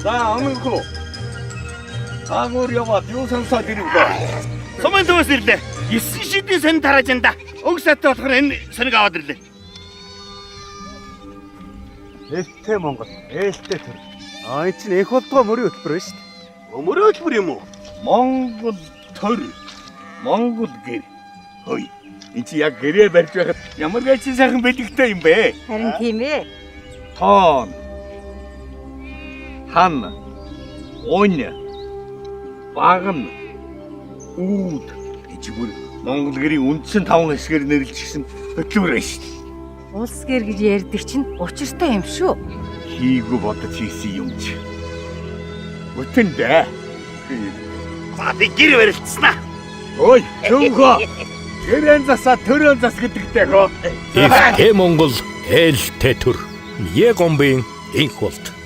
За өмнөхөө. Агуур яваад юу сонсоод ирв дөө. Сумын төвөөс ирлээ. 9 шидийн сонин тарааж энэ да. Уг саттай болохоор энэ соник аваад ирлээ. Ээлтэй Монгол, ээлтэй төр. Энэ чинь эх болдгоо мөрийн хөтөлбөр байна шүү дээ. Өмөрөө хөтөлбөр юм уу? Монгол төр. Монгол гэр. Хөөе. Энд чи яг гэрээ барьж байхад ямар гайчин сайхан бэлэгтэй юм бэ? Харин тийм ээ. Тоон. Хан. Онь. Багн. Үүд. Эцгүр Монгол гэрийн үндсэн 5 хэсгээр нэрлэлчихсэн хөтөлбөр байна шүү дээ. Улс гэр гэж ярьдаг чинь учиртай юм шүү. Хийгүү бодож хийсэн юм чи. Өтөндөө. За би гэр барилцснаа. Ой, чөөхөө. Гэрэн засаа төрön зас гэдэгтэй хөө. Ихтэй Монгол ээлтэй төр. Егомбын инх болт.